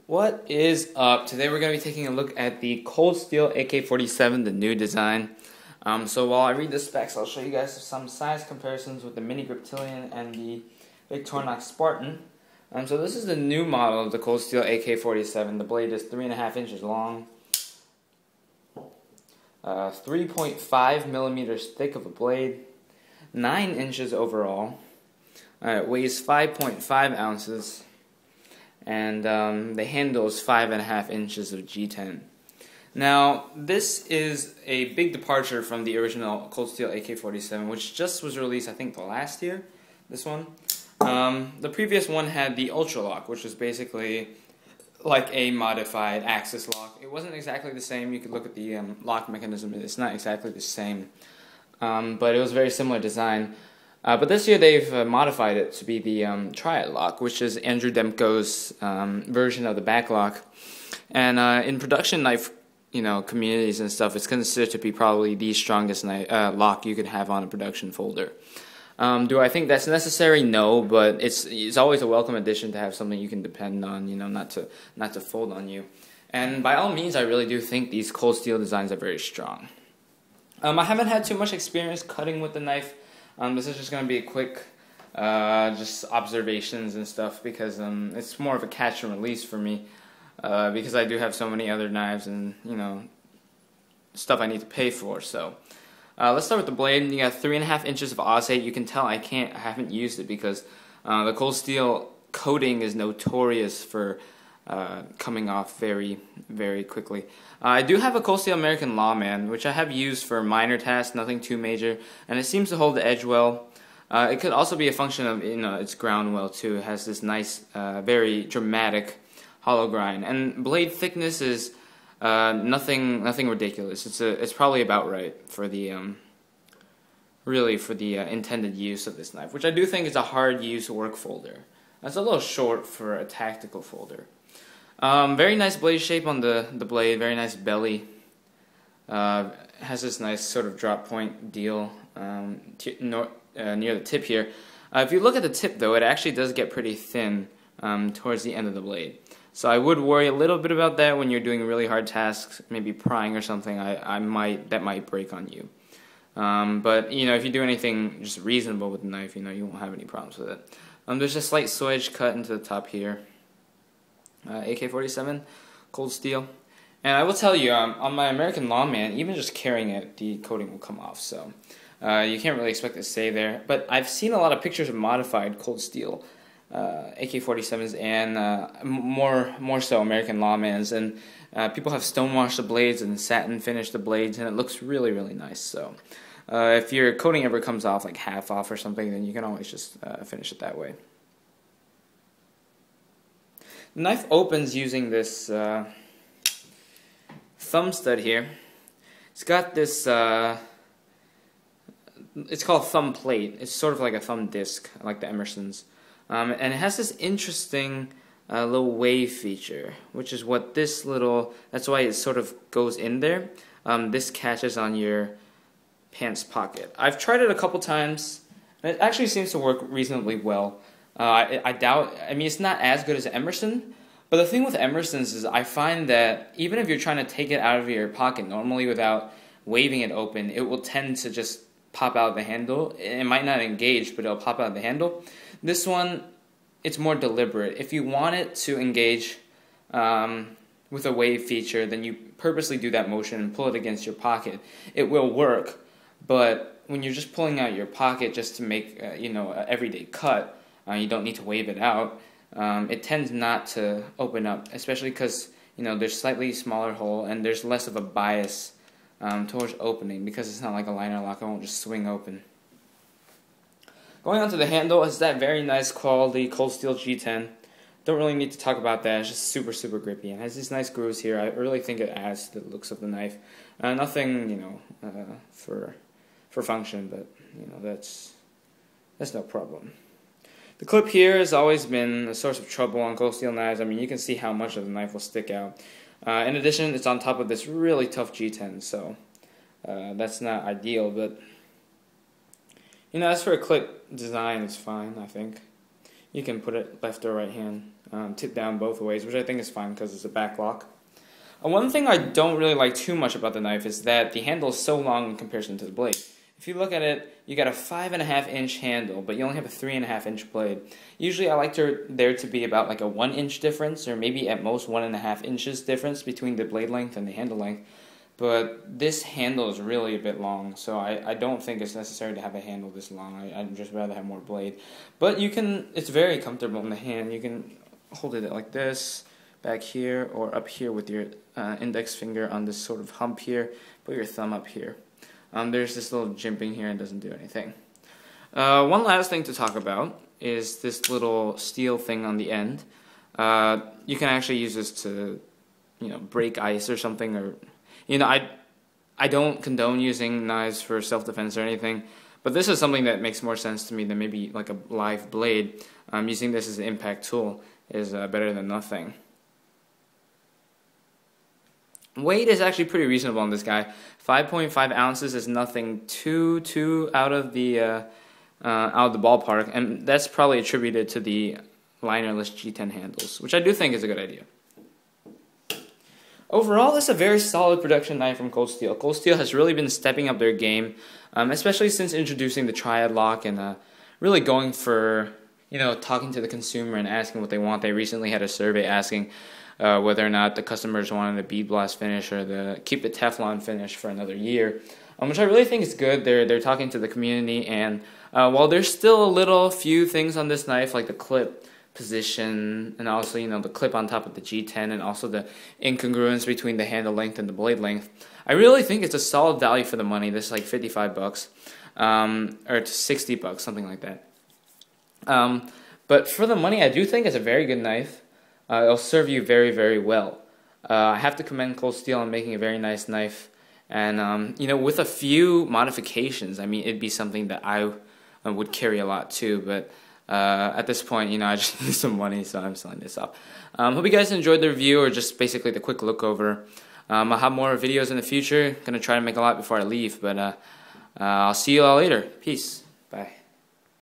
What is up? Today we're going to be taking a look at the Cold Steel AK-47, the new design. So while I read the specs, I'll show you guys some size comparisons with the Mini Griptilian and the Victorinox Spartan. So this is the new model of the Cold Steel AK-47. The blade is 3.5 inches long, 3.5 millimeters thick of a blade, 9 inches overall. It weighs 5.5 ounces. And the handle is 5.5 inches of G10. Now, this is a big departure from the original Cold Steel AK-47, which just was released, I think, last year. This one. The previous one had the Ultra Lock, which was basically like a modified Axis lock. It wasn't exactly the same. You could look at the lock mechanism. It's not exactly the same, but it was a very similar design. But this year they've modified it to be the Triad Lock, which is Andrew Demko's version of the back lock. And in production knife, communities and stuff, it's considered to be probably the strongest lock you could have on a production folder. Do I think that's necessary? No, but it's always a welcome addition to have something you can depend on, not to fold on you. And by all means, I really do think these Cold Steel designs are very strong. I haven't had too much experience cutting with the knife. This is just going to be a quick just observations and stuff because it's more of a catch and release for me because I do have so many other knives and stuff I need to pay for. So let's start with the blade. You got 3.5 inches of Oz-8. You can tell I haven't used it because the Cold Steel coating is notorious for coming off very, very quickly. I do have a Cold Steel American Lawman, which I have used for minor tasks, nothing too major, and it seems to hold the edge well. It could also be a function of its ground well too. It has this nice, very dramatic hollow grind, and blade thickness is nothing ridiculous. It's probably about right for the really for the intended use of this knife, which I do think is a hard use work folder. That's a little short for a tactical folder. Very nice blade shape on the blade, very nice belly. Has this nice sort of drop point deal near the tip here. If you look at the tip though, it actually does get pretty thin towards the end of the blade. So I would worry a little bit about that when you're doing really hard tasks, maybe prying or something. That might break on you. But if you do anything just reasonable with the knife, you won't have any problems with it. There's a slight swedge cut into the top here. AK-47, Cold Steel. And I will tell you, on my American Lawman, even just carrying it, the coating will come off. So you can't really expect it to stay there. But I've seen a lot of pictures of modified Cold Steel AK-47s and more so American Lawmans. And people have stonewashed the blades and satin finished the blades, and it looks really, really nice. So if your coating ever comes off, like half off or something, then you can always just finish it that way. The knife opens using this thumb stud here. It's got this, it's called thumb plate. It's sort of like a thumb disc, like the Emerson's. And it has this interesting little wave feature, which is what this that's why it sort of goes in there. This catches on your pants pocket. I've tried it a couple times, and it actually seems to work reasonably well. I mean, it's not as good as Emerson, but the thing with Emerson's is I find that even if you're trying to take it out of your pocket normally without waving it open, it will tend to just pop out the handle. It might not engage, but it'll pop out the handle. This one, it's more deliberate. If you want it to engage with a wave feature, then you purposely do that motion and pull it against your pocket. It will work, but when you're just pulling out your pocket just to make an everyday cut, you don't need to wave it out. It tends not to open up, especially because there's slightly smaller hole and there's less of a bias towards opening because it's not like a liner lock. It won't just swing open. Going on to the handle is that very nice quality Cold Steel G10. Don't really need to talk about that. It's just super, super grippy. It has these nice grooves here. I really think it adds to the looks of the knife. Nothing, for function, but that's no problem. The clip here has always been a source of trouble on Cold Steel knives. I mean, you can see how much of the knife will stick out. In addition, it's on top of this really tough G10, so that's not ideal, but as for a clip design, it's fine, I think. You can put it left or right hand. tip down both ways, which I think is fine because it's a back lock. One thing I don't really like too much about the knife is that the handle is so long in comparison to the blade. If you look at it, you got a 5.5-inch handle, but you only have a 3.5-inch blade. Usually I like there to be about like a 1-inch difference, or maybe at most 1.5 inches difference between the blade length and the handle length. But this handle is really a bit long, so I don't think it's necessary to have a handle this long. I'd just rather have more blade. But it's very comfortable in the hand. You can hold it like this, back here, or up here with your index finger on this sort of hump here. Put your thumb up here. There's this little jimping here and doesn't do anything. One last thing to talk about is this little steel thing on the end. You can actually use this to, break ice or something, or I don't condone using knives for self-defense or anything, but this is something that makes more sense to me than maybe like a live blade. Using this as an impact tool is better than nothing. Weight is actually pretty reasonable on this guy. 5.5 ounces is nothing too out of the ballpark, and that's probably attributed to the linerless G10 handles, which I do think is a good idea. Overall, this is a very solid production knife from Cold Steel. Cold Steel has really been stepping up their game, especially since introducing the triad lock and really going for, talking to the consumer and asking what they want. They recently had a survey asking whether or not the customers wanted a bead blast finish or keep the Teflon finish for another year, which I really think is good. They're talking to the community, and while there's still a few things on this knife, like the clip position, and also the clip on top of the G10, and also the incongruence between the handle length and the blade length, I really think it's a solid value for the money. This is like $55 or $60, something like that. But for the money, I do think it's a very good knife. It'll serve you very, very well. I have to commend Cold Steel on making a very nice knife, and with a few modifications, I mean, it'd be something that I would carry a lot too, but at this point, I just need some money, so I'm selling this off. Hope you guys enjoyed the review, or just basically the quick look over. I'll have more videos in the future. Gonna try to make a lot before I leave, but I'll see you all later. Peace. Bye.